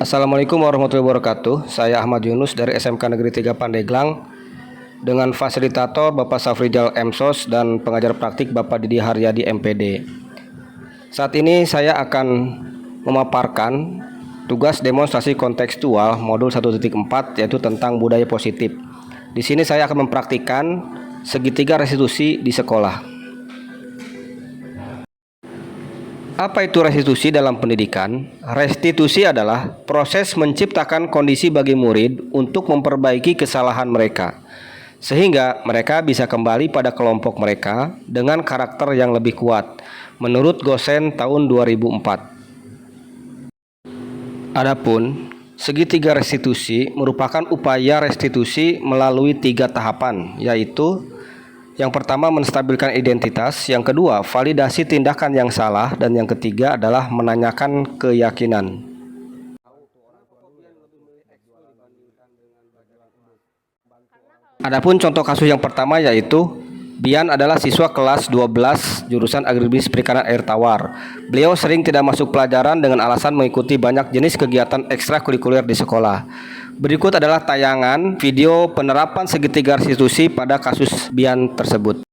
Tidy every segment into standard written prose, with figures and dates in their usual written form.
Assalamualaikum warahmatullahi wabarakatuh. Saya Ahmad Yunus dari SMK Negeri 3 Pandeglang dengan fasilitator Bapak Safrijal MSOS dan pengajar praktik Bapak Didi Haryadi MPD. Saat ini saya akan memaparkan tugas demonstrasi kontekstual modul 1.4 yaitu tentang budaya positif. Di sini saya akan mempraktikkan segitiga restitusi di sekolah. Apa itu restitusi dalam pendidikan? Restitusi adalah proses menciptakan kondisi bagi murid untuk memperbaiki kesalahan mereka, sehingga mereka bisa kembali pada kelompok mereka dengan karakter yang lebih kuat, menurut Gosen tahun 2004. Adapun segitiga restitusi merupakan upaya restitusi melalui 3 tahapan, yaitu yang pertama menstabilkan identitas, yang kedua validasi tindakan yang salah, dan yang ketiga adalah menanyakan keyakinan. Adapun contoh kasus yang pertama yaitu Bian adalah siswa kelas 12 jurusan Agribisnis Perikanan Air Tawar. Beliau sering tidak masuk pelajaran dengan alasan mengikuti banyak jenis kegiatan ekstrakurikuler di sekolah. Berikut adalah tayangan video penerapan segitiga restitusi pada kasus Bian tersebut.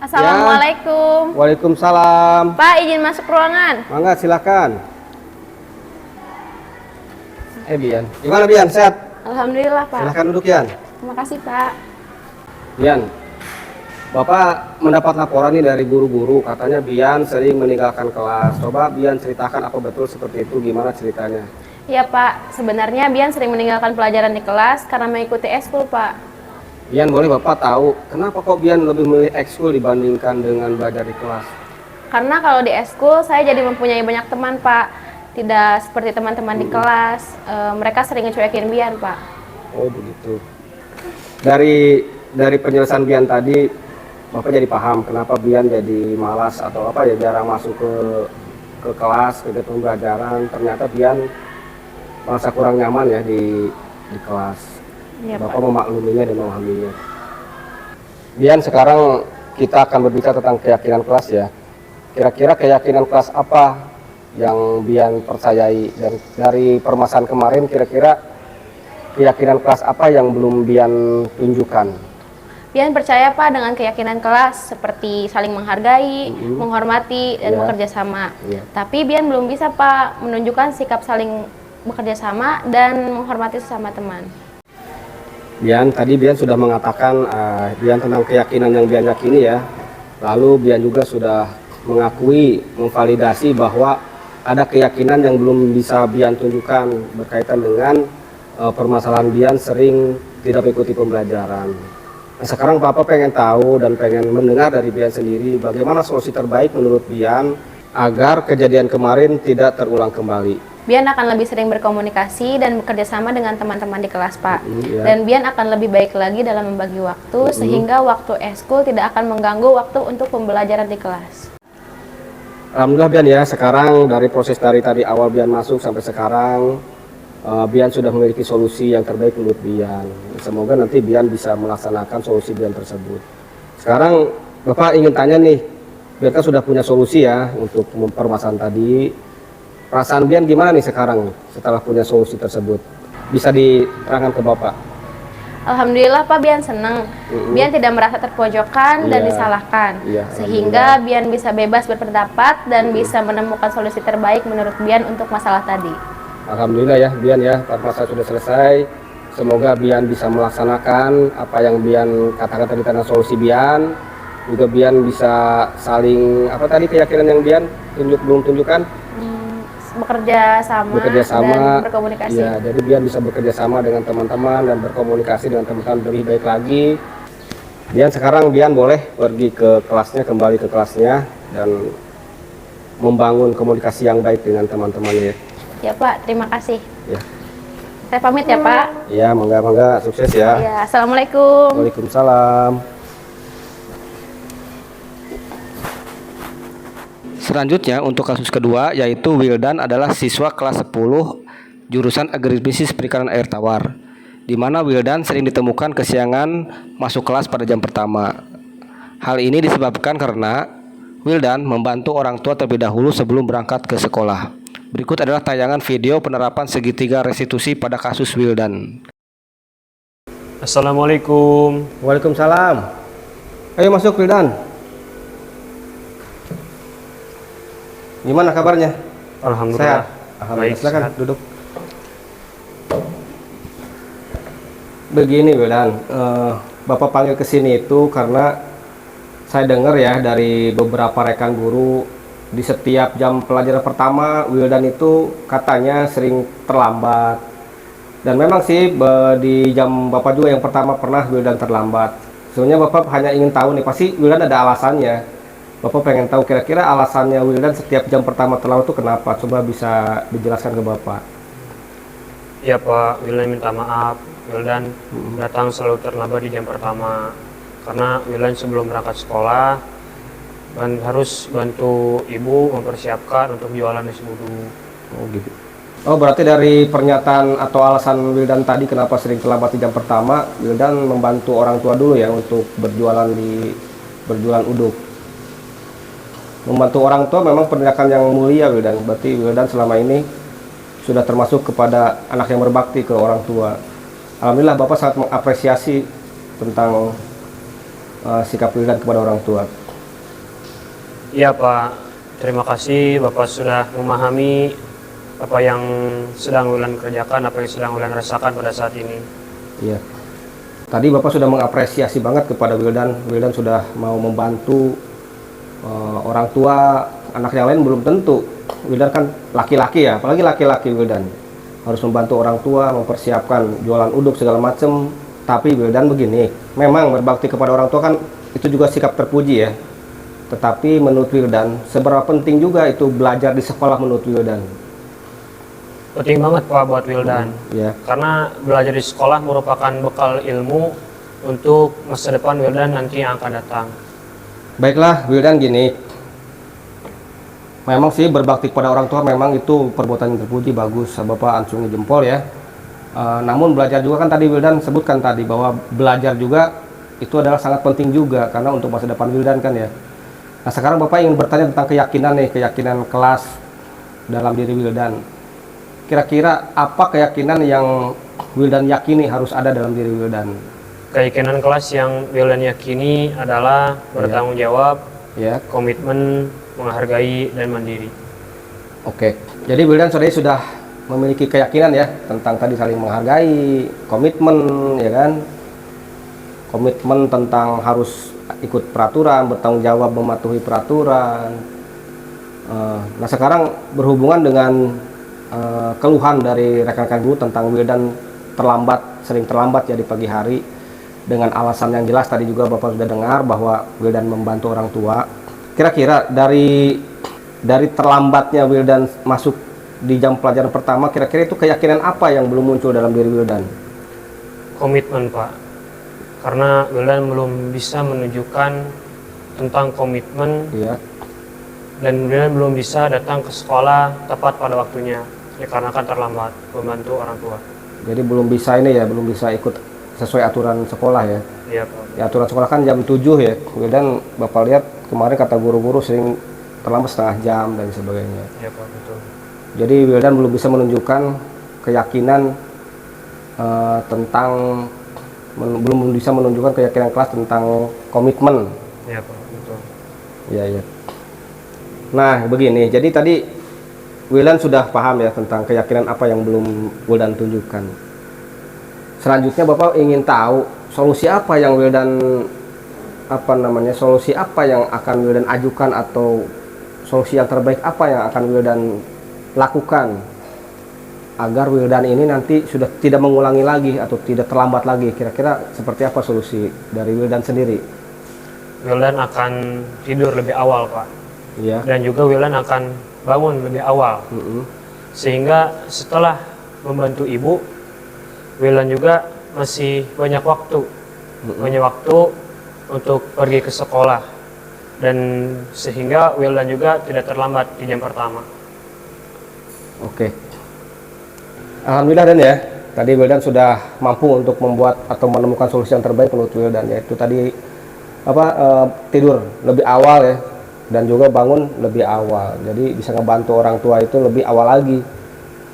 Assalamualaikum. Waalaikumsalam. Pak, izin masuk ruangan. Mangga, silakan. Bian. Gimana Bian? Sehat? Alhamdulillah, Pak. Silakan duduk, Bian. Terima kasih, Pak. Bian, Bapak mendapat laporan nih dari guru-guru, katanya Bian sering meninggalkan kelas. Coba Bian ceritakan apa betul seperti itu, gimana ceritanya? Ya, Pak. Sebenarnya Bian sering meninggalkan pelajaran di kelas karena mengikuti ekskul, Pak. Bian, boleh Bapak tahu kenapa kok Bian lebih memilih ekskul dibandingkan dengan belajar di kelas? Karena kalau di ekskul saya jadi mempunyai banyak teman, Pak. Tidak seperti teman-teman di kelas. Mereka sering ngecuekin Bian, Pak. Oh, begitu. Dari penjelasan Bian tadi, Bapak jadi paham kenapa Bian jadi malas atau apa ya, jarang masuk ke kelas, ke pembelajaran. Ternyata Bian merasa kurang nyaman ya di kelas. Ya, Bapak Pak. memakluminya dan memahaminya. Bian, sekarang kita akan berbicara tentang keyakinan kelas ya. Kira-kira keyakinan kelas apa yang Bian percayai, dan dari permasalahan kemarin kira-kira keyakinan kelas apa yang belum Bian tunjukkan? Bian percaya, Pak, dengan keyakinan kelas seperti saling menghargai, menghormati, dan Ya. bekerja sama. Ya. Tapi Bian belum bisa, Pak, menunjukkan sikap saling bekerja sama dan menghormati sesama teman. Bian, tadi Bian sudah mengatakan Bian tentang keyakinan yang Bian yakini ya. Lalu Bian juga sudah mengakui, memvalidasi bahwa ada keyakinan yang belum bisa Bian tunjukkan berkaitan dengan permasalahan Bian sering tidak mengikuti pembelajaran. Nah, sekarang Bapak pengen tahu dan pengen mendengar dari Bian sendiri bagaimana solusi terbaik menurut Bian agar kejadian kemarin tidak terulang kembali. Bian akan lebih sering berkomunikasi dan bekerja sama dengan teman-teman di kelas, Pak. Ya. Dan Bian akan lebih baik lagi dalam membagi waktu, sehingga waktu ekskul tidak akan mengganggu waktu untuk pembelajaran di kelas. Alhamdulillah Bian ya, sekarang dari proses dari tadi awal Bian masuk sampai sekarang, Bian sudah memiliki solusi yang terbaik menurut Bian. Semoga nanti Bian bisa melaksanakan solusi Bian tersebut. Sekarang Bapak ingin tanya nih, Bian kan sudah punya solusi ya untuk permasalahan tadi. Perasaan Bian gimana nih sekarang setelah punya solusi tersebut? Bisa diterangkan ke Bapak? Alhamdulillah, Pak, Bian senang. Bian tidak merasa terpojokan dan Iya. disalahkan. Iya, Sehingga Bian bisa bebas berpendapat dan bisa menemukan solusi terbaik menurut Bian untuk masalah tadi. Alhamdulillah ya Bian ya, masalah sudah selesai. Semoga Bian bisa melaksanakan apa yang Bian katakan tadi tentang solusi Bian. Juga Bian bisa saling apa tadi keyakinan yang Bian belum tunjukkan, Bekerja sama dan berkomunikasi. Ya, jadi Bian bisa bekerja sama dengan teman-teman dan berkomunikasi dengan teman-teman lebih baik lagi. Bian, sekarang Bian boleh pergi ke kelasnya, kembali ke kelasnya dan membangun komunikasi yang baik dengan teman-temannya. Ya, Pak, terima kasih. Ya. Saya pamit ya, Pak. Ya, mangga sukses ya. Ya, Assalamualaikum. Waalaikumsalam. Selanjutnya untuk kasus kedua yaitu Wildan adalah siswa kelas 10 jurusan Agribisnis Perikanan Air Tawar, di mana Wildan sering ditemukan kesiangan masuk kelas pada jam pertama. Hal ini disebabkan karena Wildan membantu orang tua terlebih dahulu sebelum berangkat ke sekolah. Berikut adalah tayangan video penerapan segitiga restitusi pada kasus Wildan. Assalamualaikum. Waalaikumsalam. Ayo masuk Wildan. Gimana kabarnya? Alhamdulillah. Sehat? Alhamdulillah. Baik, Silakan sehat. duduk. Begini Wildan, Bapak panggil ke sini itu karena saya dengar ya dari beberapa rekan guru di setiap jam pelajaran pertama Wildan itu katanya sering terlambat. Dan memang sih di jam Bapak juga yang pertama pernah Wildan terlambat. Sebenarnya Bapak hanya ingin tahu nih, pasti Wildan ada alasannya. Bapak pengen tahu kira-kira alasannya Wildan setiap jam pertama terlambat itu kenapa? Coba bisa dijelaskan ke Bapak. Ya Pak, Wildan minta maaf. Wildan datang selalu terlambat di jam pertama karena Wildan sebelum berangkat sekolah harus bantu ibu mempersiapkan untuk jualan nasi uduk. Oh gitu. Oh berarti dari pernyataan atau alasan Wildan tadi kenapa sering terlambat di jam pertama, Wildan membantu orang tua dulu ya untuk berjualan uduk. Membantu orang tua memang tindakan yang mulia Wildan. Berarti Wildan selama ini sudah termasuk kepada anak yang berbakti ke orang tua. Alhamdulillah Bapak sangat mengapresiasi tentang sikap Wildan kepada orang tua. Iya Pak, terima kasih Bapak sudah memahami apa yang sedang Wildan kerjakan, apa yang sedang Wildan rasakan pada saat ini. Iya. Tadi Bapak sudah mengapresiasi banget kepada Wildan. Wildan sudah mau membantu orang tua, anak yang lain belum tentu. Wildan kan laki-laki ya, apalagi laki-laki Wildan harus membantu orang tua mempersiapkan jualan uduk segala macem. Tapi Wildan begini, memang berbakti kepada orang tua kan itu juga sikap terpuji ya. Tetapi menurut Wildan, seberapa penting juga itu belajar di sekolah menurut Wildan? Penting banget Pak buat Wildan. Ya. Karena belajar di sekolah merupakan bekal ilmu untuk masa depan Wildan nanti yang akan datang. Baiklah Wildan, gini, memang sih berbakti kepada orang tua memang itu perbuatan yang terpuji, bagus, Bapak ancungi jempol ya. Namun belajar juga kan tadi Wildan sebutkan tadi bahwa belajar juga itu adalah sangat penting juga karena untuk masa depan Wildan kan ya. Nah sekarang Bapak ingin bertanya tentang keyakinan nih, keyakinan kelas dalam diri Wildan. Kira-kira apa keyakinan yang Wildan yakini harus ada dalam diri Wildan? Keyakinan kelas yang Wildan yakini adalah bertanggung jawab, Ya. komitmen, menghargai, dan mandiri. Oke, jadi Wildan sudah memiliki keyakinan ya tentang tadi saling menghargai, komitmen ya kan, komitmen tentang harus ikut peraturan, bertanggung jawab mematuhi peraturan. Nah sekarang berhubungan dengan keluhan dari rekan-rekan guru tentang Wildan sering terlambat ya di pagi hari dengan alasan yang jelas tadi juga Bapak sudah dengar bahwa Wildan membantu orang tua. Kira-kira dari terlambatnya Wildan masuk di jam pelajaran pertama, kira-kira itu keyakinan apa yang belum muncul dalam diri Wildan? Komitmen Pak, karena Wildan belum bisa menunjukkan tentang komitmen Iya. dan Wildan belum bisa datang ke sekolah tepat pada waktunya ya karena kan terlambat membantu orang tua. Jadi belum bisa ini ya, belum bisa ikut sesuai aturan sekolah ya. Iya Pak. Ya aturan sekolah kan jam 7 ya. Wildan Bapak lihat kemarin kata guru-guru sering terlambat setengah jam dan sebagainya. Iya Pak, betul. Jadi Wildan belum bisa menunjukkan keyakinan belum bisa menunjukkan keyakinan kelas tentang komitmen. Iya Pak, betul. Iya, iya. Nah, begini. Jadi tadi Wildan sudah paham ya tentang keyakinan apa yang belum Wildan tunjukkan. Selanjutnya Bapak ingin tahu solusi apa yang Wildan solusi apa yang akan Wildan ajukan atau solusi yang terbaik apa yang akan Wildan lakukan agar Wildan ini nanti sudah tidak mengulangi lagi atau tidak terlambat lagi. Kira-kira seperti apa solusi dari Wildan sendiri? Wildan akan tidur lebih awal Pak. Ya. Dan juga Wildan akan bangun lebih awal. Sehingga setelah membantu ibu, Wildan juga masih banyak waktu. Banyak waktu untuk pergi ke sekolah. Dan sehingga Wildan juga tidak terlambat di jam pertama. Oke. Alhamdulillah Dan ya. Tadi Wildan sudah mampu untuk membuat atau menemukan solusi yang terbaik menurut Wildan, yaitu tadi tidur lebih awal ya. dan juga bangun lebih awal. Jadi bisa ngebantu orang tua itu lebih awal lagi.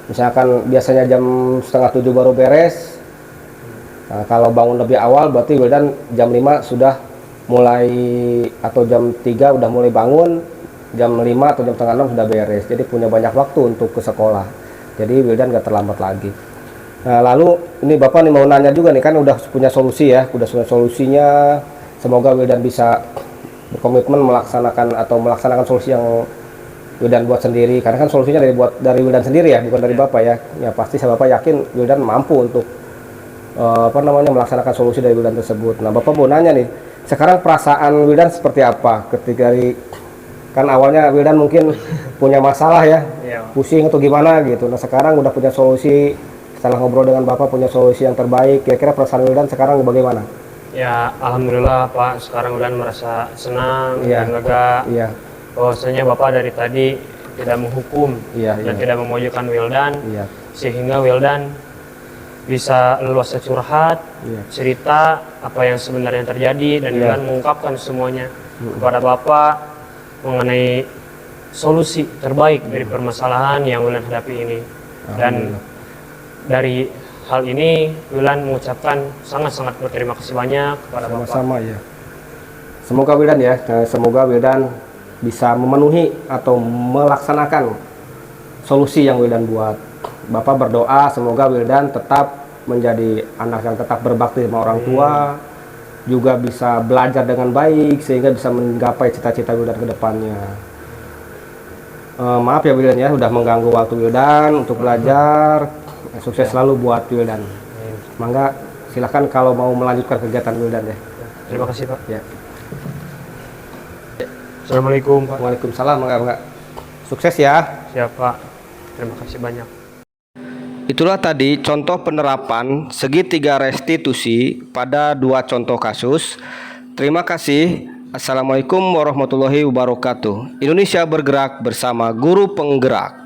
Misalkan biasanya jam setengah 7 baru beres. Nah, kalau bangun lebih awal berarti Wildan jam 5 sudah mulai, atau jam 3 udah mulai bangun, jam 5 atau jam setengah 6 sudah beres. Jadi punya banyak waktu untuk ke sekolah. Jadi Wildan gak terlambat lagi. Nah, lalu ini Bapak nih mau nanya juga nih, kan udah punya solusi ya, udah punya solusinya. Semoga Wildan bisa berkomitmen melaksanakan solusi yang Wildan buat sendiri, karena kan solusinya dari Wildan sendiri ya, bukan dari Bapak ya. Ya pasti saya Bapak yakin Wildan mampu untuk melaksanakan solusi dari Wildan tersebut. Nah, Bapak mau nanya nih, sekarang perasaan Wildan seperti apa ketika kan awalnya Wildan mungkin punya masalah ya, pusing atau gimana gitu. Nah, sekarang udah punya solusi, setelah ngobrol dengan Bapak punya solusi yang terbaik, kira-kira perasaan Wildan sekarang bagaimana? Ya, alhamdulillah Pak, sekarang Wildan merasa senang dan lega. Iya. Bahwasanya Bapak dari tadi tidak menghukum dan tidak memojokkan Wildan, sehingga Wildan bisa leluasa curhat, cerita apa yang sebenarnya terjadi, dan Wildan mengungkapkan semuanya kepada Bapak mengenai solusi terbaik dari permasalahan yang Wildan hadapi ini. Dan dari hal ini Wildan mengucapkan sangat-sangat berterima kasih banyak kepada Bapak. Sama-sama ya. Semoga Wildan ya, semoga Wildan bisa memenuhi atau melaksanakan solusi yang Wildan buat. Bapak berdoa semoga Wildan tetap menjadi anak yang tetap berbakti sama orang tua, juga bisa belajar dengan baik sehingga bisa menggapai cita-cita Wildan ke depannya. Maaf ya Wildan ya, udah mengganggu waktu Wildan untuk belajar. Sukses selalu buat Wildan. Mangga silahkan kalau mau melanjutkan kegiatan Wildan ya. Terima kasih Pak. Ya. Assalamualaikum Pak. Waalaikumsalam, mangga. Sukses ya. Siap Pak. Terima kasih banyak. Itulah tadi contoh penerapan segitiga restitusi pada 2 contoh kasus. Terima kasih. Assalamualaikum warahmatullahi wabarakatuh. Indonesia bergerak bersama guru penggerak.